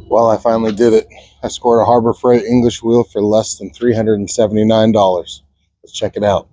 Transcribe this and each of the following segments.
Well, I finally did it. I scored a Harbor Freight English wheel for less than $379. Let's check it out.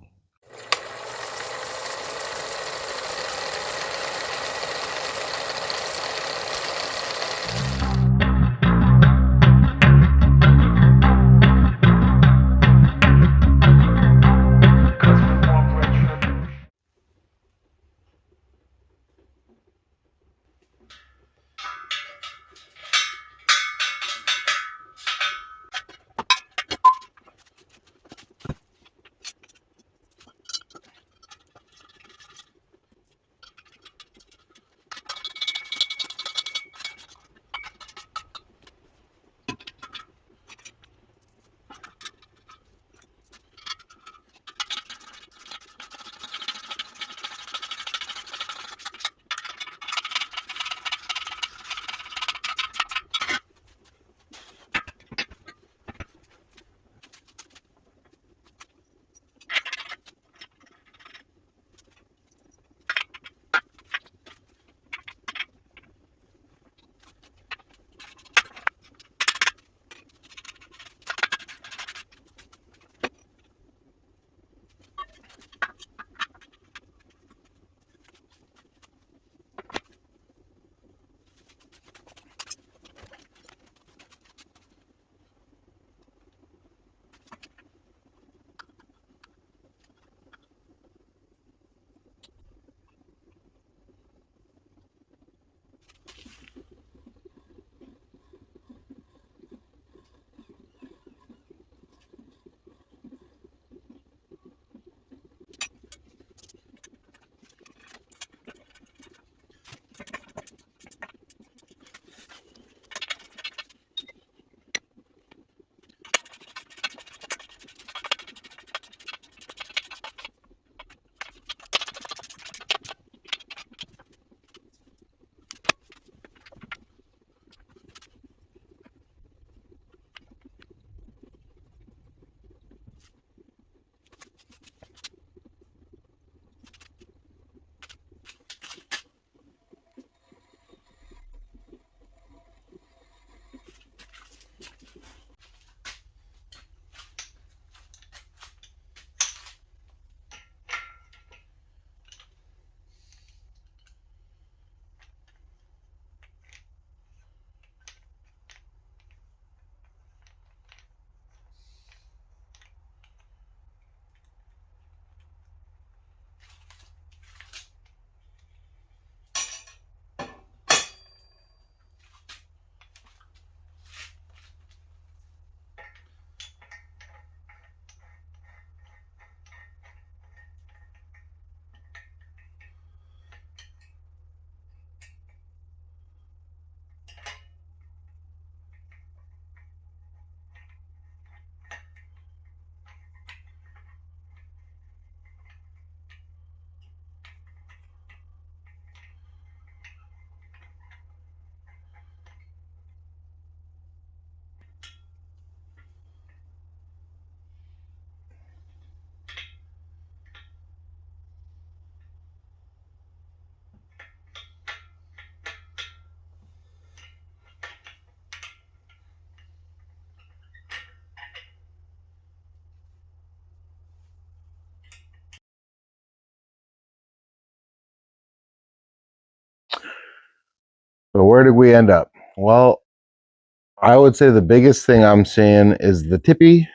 So where did we end up? Well, I would say the biggest thing I'm seeing is the tippy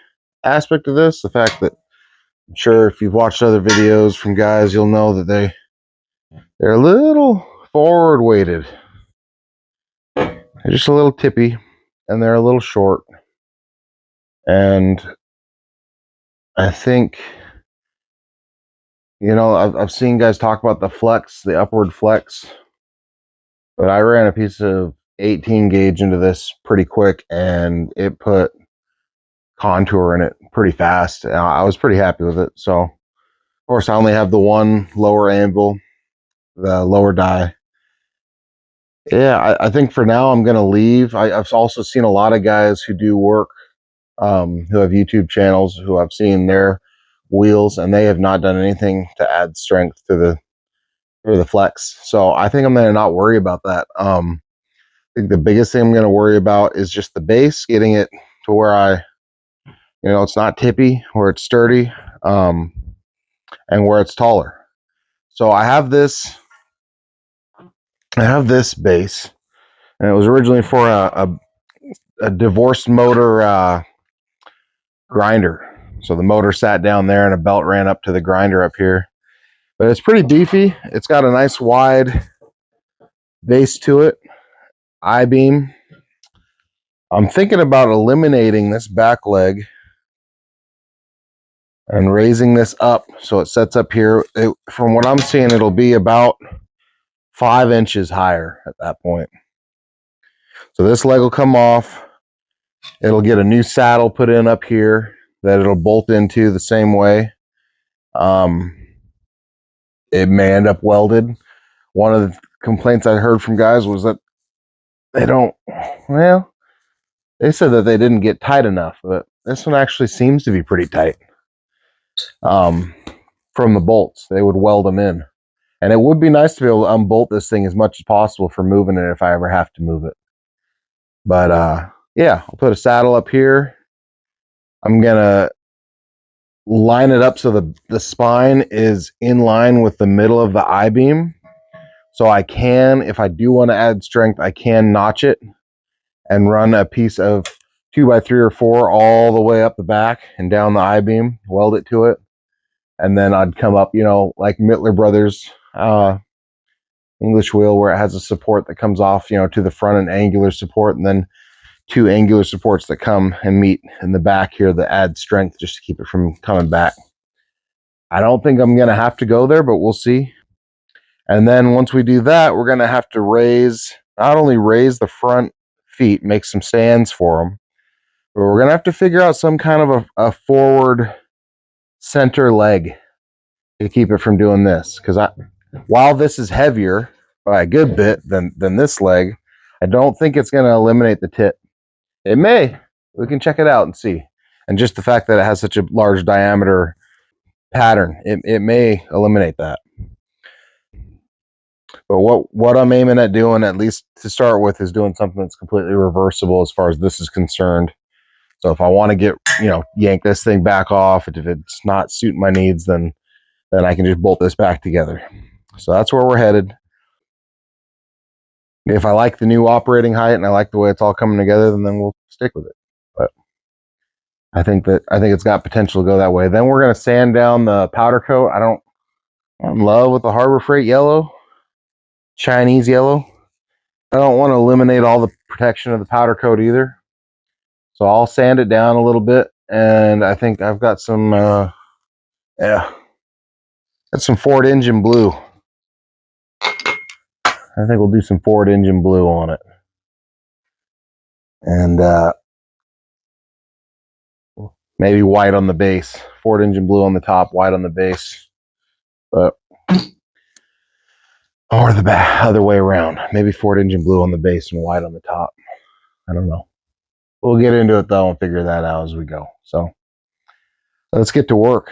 aspect of this. The fact that I'm sure if you've watched other videos from guys, you'll know that they're a little forward weighted. They're just a little tippy and they're a little short. And I think, I've seen guys talk about the flex, the upward flex, but I ran a piece of 18 gauge into this pretty quick and it put contour in it pretty fast. I was pretty happy with it. So, of course, I only have the one lower anvil, the lower die. Yeah, I think for now I'm going to leave. I've also seen a lot of guys who do work, who have YouTube channels, who I've seen their wheels, and they have not done anything to add strength to the flex. So I think I'm going to not worry about that. think the biggest thing I'm going to worry about is just the base, getting it to where it's not tippy, where it's sturdy, and where it's taller. So I have this base, and it was originally for a divorced motor grinder. So the motor sat down there and a belt ran up to the grinder up here. But it's pretty beefy. It's got a nice wide base to it, I-beam. I'm thinking about eliminating this back leg and raising this up so it sets up here. From what I'm seeing, it'll be about 5 inches higher at that point. So this leg will come off. It'll get a new saddle put in up here that it'll bolt into the same way. It may end up welded. One of the complaints I heard from guys was that they said that they didn't get tight enough, but this one actually seems to be pretty tight. From the bolts, they would weld them in. And it would be nice to be able to unbolt this thing as much as possible for moving it if I ever have to move it. But yeah, I'll put a saddle up here. I'm gonna line it up so the spine is in line with the middle of the I-beam. So I can, if I do want to add strength, I can notch it and run a piece of 2x3 or 4 all the way up the back and down the I-beam, weld it to it. And then I'd come up, like Mittler Brothers English wheel, where it has a support that comes off, to the front, and angular support, and then 2 angular supports that come and meet in the back here that add strength just to keep it from coming back. I don't think I'm going to have to go there, but we'll see. And then once we do that, we're going to have to not only raise the front feet, make some stands for them, but we're going to have to figure out some kind of a forward center leg to keep it from doing this. Because while this is heavier by a good bit than this leg, I don't think it's going to eliminate the tip. It may. We can check it out and see. And just the fact that it has such a large diameter pattern, it may eliminate that. But what I'm aiming at doing, at least to start with, is doing something that's completely reversible as far as this is concerned. So if I want to get, yank this thing back off, if it's not suiting my needs, then I can just bolt this back together. So that's where we're headed. If I like the new operating height and I like the way it's all coming together, then we'll stick with it. But I think it's got potential to go that way. Then we're going to sand down the powder coat. I'm in love with the Harbor Freight yellow, Chinese yellow. I don't want to eliminate all the protection of the powder coat either. So I'll sand it down a little bit, and I think I've got some that's some Ford engine blue. I think we'll do some Ford engine blue on it. And maybe white on the base. Ford engine blue on the top, white on the base. But or the other way around. Maybe Ford engine blue on the base and white on the top. I don't know. We'll get into it though and figure that out as we go. So let's get to work.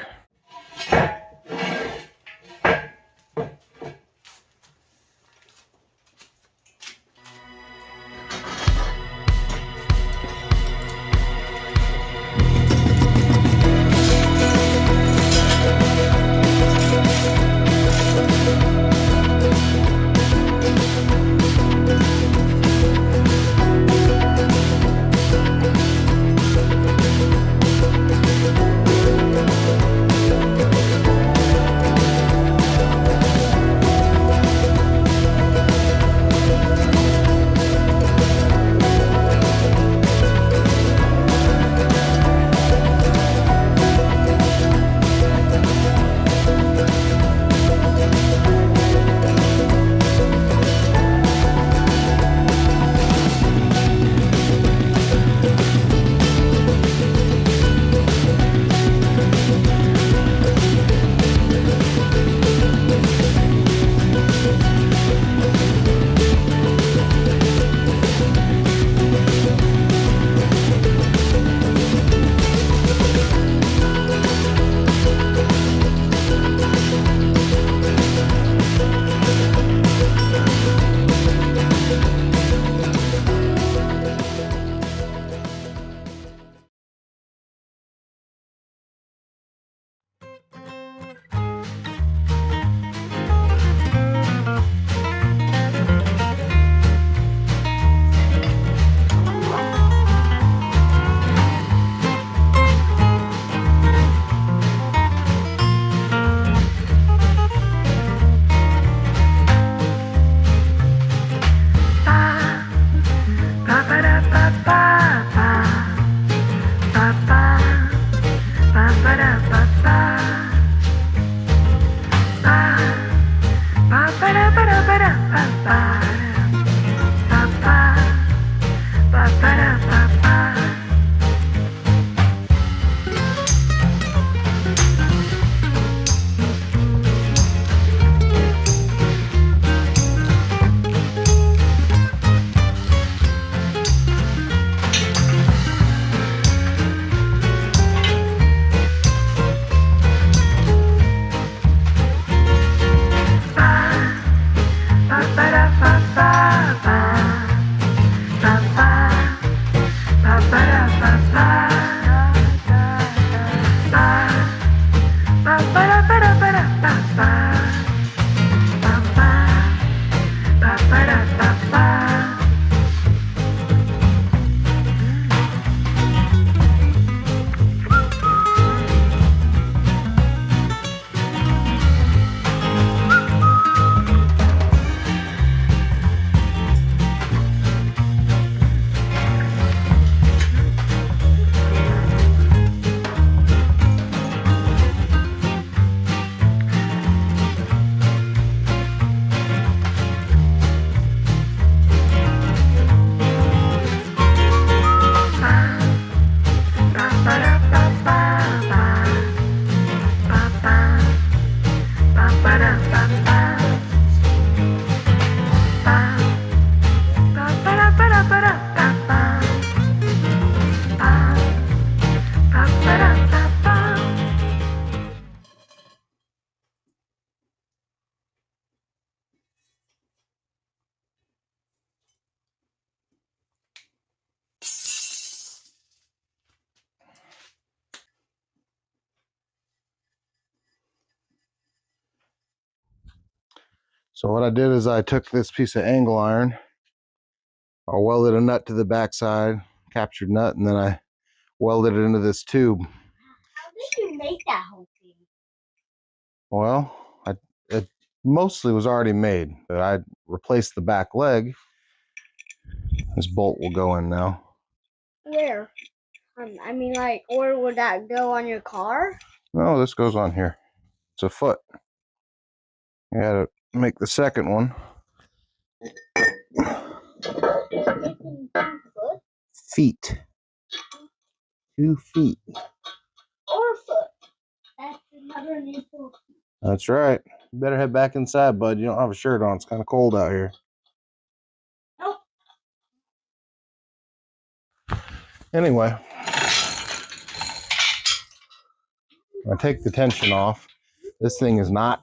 So what I did is I took this piece of angle iron, I welded a nut to the backside, captured nut, and then I welded it into this tube. How did you make that whole thing? Well, it mostly was already made, but I replaced the back leg. This bolt will go in now. Where? I mean, like, where would that go on your car? No, this goes on here. It's a foot. I gotta make the second one. Feet. 2 feet. Or foot. That's another new foot. That's right. You better head back inside, bud. You don't have a shirt on. It's kind of cold out here. Nope. Anyway, I take the tension off. This thing is not,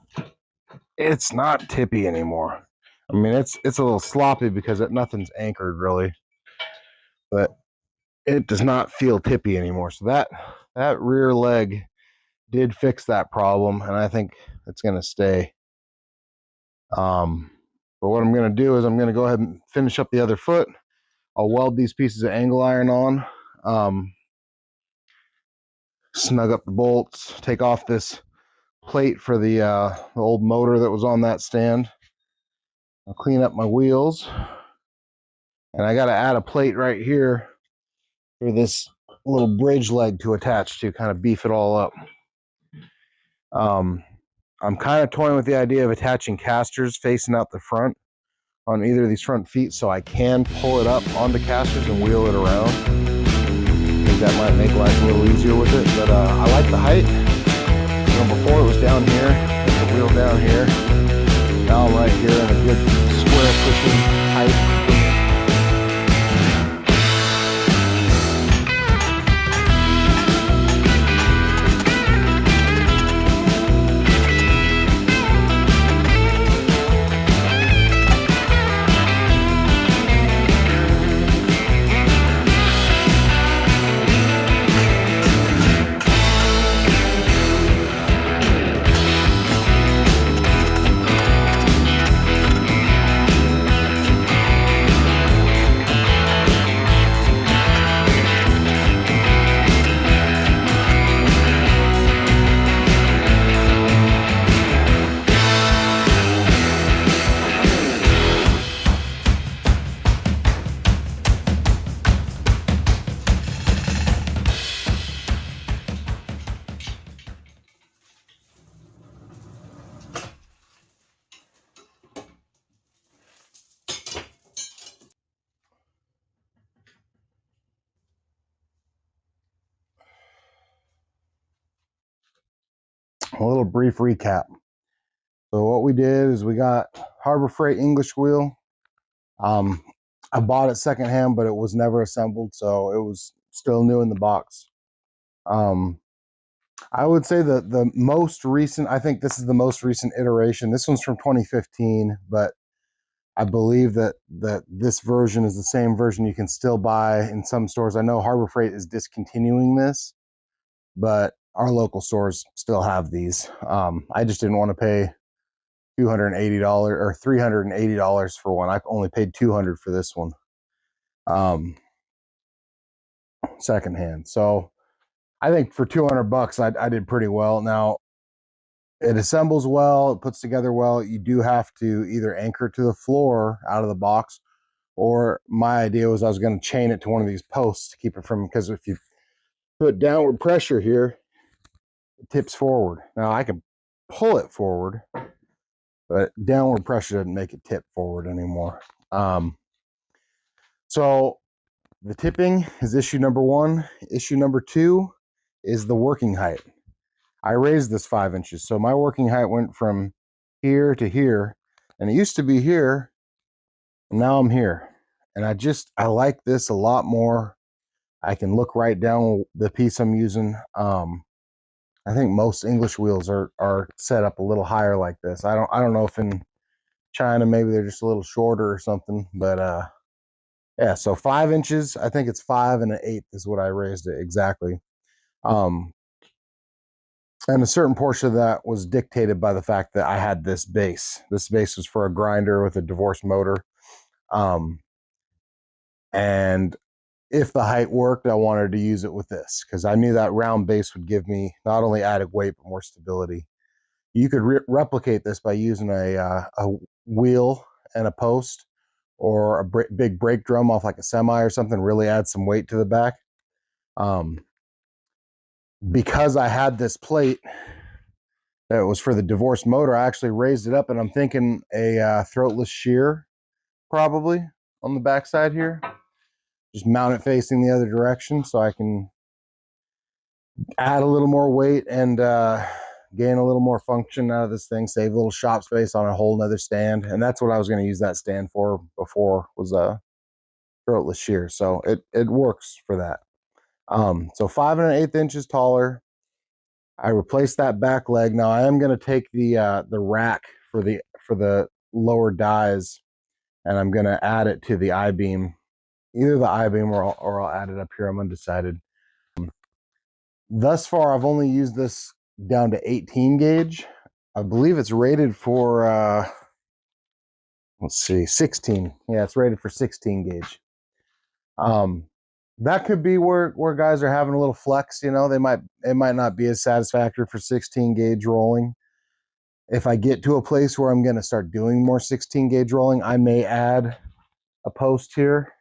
it's not tippy anymore. I mean, it's a little sloppy because nothing's anchored really, but it does not feel tippy anymore. So that rear leg did fix that problem, and I think it's going to stay. But what I'm going to do is I'm going to go ahead and finish up the other foot. I'll weld these pieces of angle iron on, snug up the bolts, take off this plate for the old motor that was on that stand. I'll clean up my wheels, and I got to add a plate right here for this little bridge leg to attach to, kind of beef it all up. I'm kind of toying with the idea of attaching casters facing out the front on either of these front feet so I can pull it up onto casters and wheel it around. I think that might make life a little easier with it, but I like the height. You know, before it was down here, put the wheel down here. Now I'm right here in a good square cushion height. A little brief recap. So what we did is we got Harbor Freight English wheel. I bought it secondhand, but it was never assembled, so it was still new in the box. I would say that the most recent, I think this is the most recent iteration. This one's from 2015, but I believe that this version is the same version you can still buy in some stores. I know Harbor Freight is discontinuing this, but our local stores still have these. I just didn't want to pay $280 or $380 for one. I only paid $200 for this one, secondhand. So I think for $200, I did pretty well. Now it assembles well, it puts together well. You do have to either anchor to the floor out of the box, or my idea was I was going to chain it to one of these posts to keep it from, because if you put downward pressure here, it tips forward. Now I can pull it forward, but downward pressure doesn't make it tip forward anymore. So the tipping is issue number 1. Issue number 2 is the working height. I raised this 5 inches, so my working height went from here to here, and it used to be here, and now I'm here. And I like this a lot more. I can look right down the piece I'm using. I think most English wheels are set up a little higher like this. I don't know if in China maybe they're just a little shorter or something, but yeah. So 5 inches. I think it's 5 1/8 is what I raised it exactly. Um, and a certain portion of that was dictated by the fact that I had this base. This base was for a grinder with a divorce motor. Um, and if the height worked, I wanted to use it with this because I knew that round base would give me not only added weight but more stability. You could replicate this by using a wheel and a post, or a big brake drum off like a semi or something. Really add some weight to the back. Um, because I had this plate that was for the divorce motor, I actually raised it up, and I'm thinking a throatless shear probably on the backside here. Just mount it facing the other direction so I can add a little more weight and gain a little more function out of this thing, save a little shop space on a whole nother stand. And that's what I was going to use that stand for before, was a throatless shear. So it works for that. So 5 1/8 inches taller. I replaced that back leg. Now I am going to take the rack for the lower dies, and I'm going to add it to the I-beam, either the I-beam or I'll add it up here. I'm undecided. Thus far, I've only used this down to 18 gauge. I believe it's rated for, let's see, 16. Yeah, it's rated for 16 gauge. That could be where guys are having a little flex. You know, it might not be as satisfactory for 16 gauge rolling. If I get to a place where I'm going to start doing more 16 gauge rolling, I may add a post here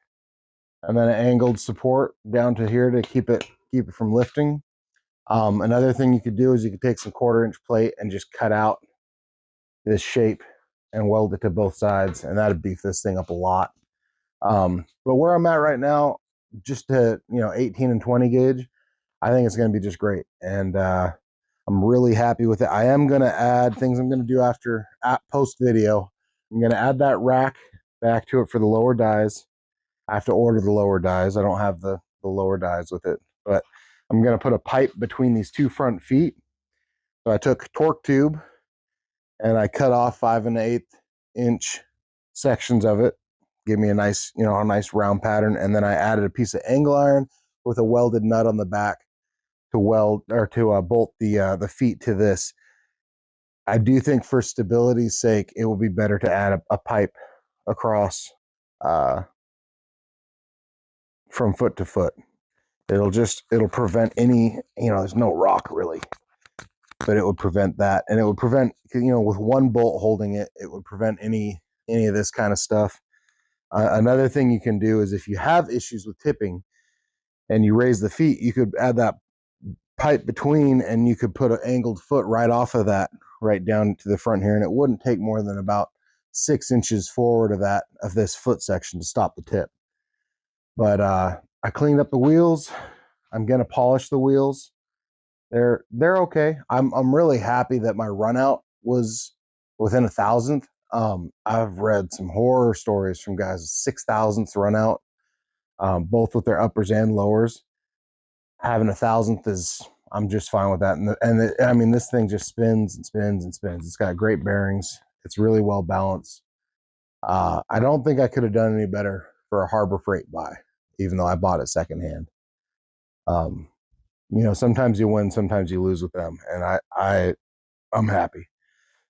and then an angled support down to here to keep it from lifting. Another thing you could do is you could take some 1/4 inch plate and just cut out this shape and weld it to both sides, and that'd beef this thing up a lot. But where I'm at right now, just to 18 and 20 gauge, I think it's going to be just great, and I'm really happy with it. I am going to add things I'm going to do after post video. I'm going to add that rack back to it for the lower dies. I have to order the lower dies. I don't have the lower dies with it, but I'm going to put a pipe between these two front feet. So I took a torque tube and I cut off 5 1/8 inch sections of it. Give me a nice, a nice round pattern. And then I added a piece of angle iron with a welded nut on the back to weld or to bolt the feet to this. I do think for stability's sake, it will be better to add a pipe across uh, from foot to foot. It'll prevent any, there's no rock really, but it would prevent that. And it would prevent, with one bolt holding it, it would prevent any of this kind of stuff. Another thing you can do is if you have issues with tipping and you raise the feet, you could add that pipe between and you could put an angled foot right off of that, right down to the front here. And it wouldn't take more than about 6 inches forward of this foot section to stop the tip. But I cleaned up the wheels. I'm going to polish the wheels. They're okay. I'm really happy that my run out was within 1,000th. I've read some horror stories from guys 6,000th run out, both with their uppers and lowers. Having 1,000th is, I'm just fine with that. I mean, this thing just spins and spins and spins. It's got great bearings. It's really well balanced. I don't think I could have done any better for a Harbor Freight buy, even though I bought it secondhand. Sometimes you win, sometimes you lose with them, and I'm happy.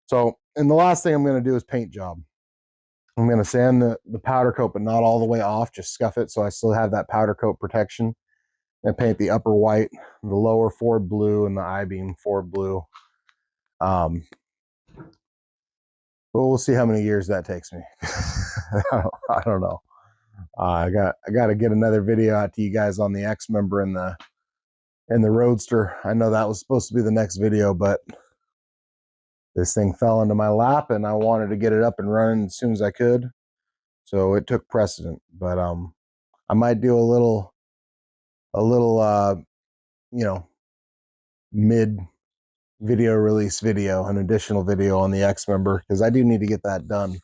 So, and the last thing I'm going to do is paint job. I'm going to sand the powder coat, but not all the way off, just scuff it so I still have that powder coat protection. And paint the upper white, the lower Ford blue, and the I-beam Ford blue. But we'll see how many years that takes me. I don't know. I got to get another video out to you guys on the X member and the Roadster. I know that was supposed to be the next video, but this thing fell into my lap and I wanted to get it up and running as soon as I could. So it took precedent, but I might do a little mid video release video, an additional video on the X member, because I do need to get that done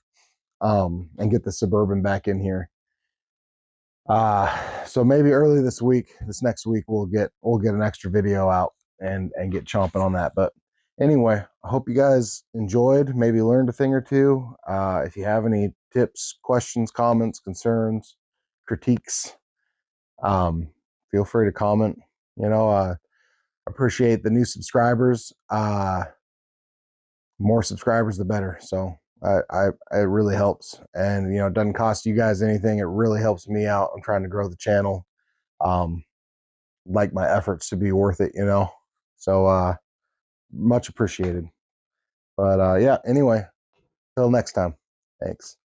and get the Suburban back in here. So maybe early this next week, we'll get an extra video out and get chomping on that. But anyway, I hope you guys enjoyed, maybe learned a thing or two. If you have any tips, questions, comments, concerns, critiques, feel free to comment. You know, appreciate the new subscribers. More subscribers, the better. So it really helps, and you know, it doesn't cost you guys anything. It really helps me out. I'm trying to grow the channel. Like my efforts to be worth it, you know. So much appreciated. But yeah, anyway, till next time. Thanks.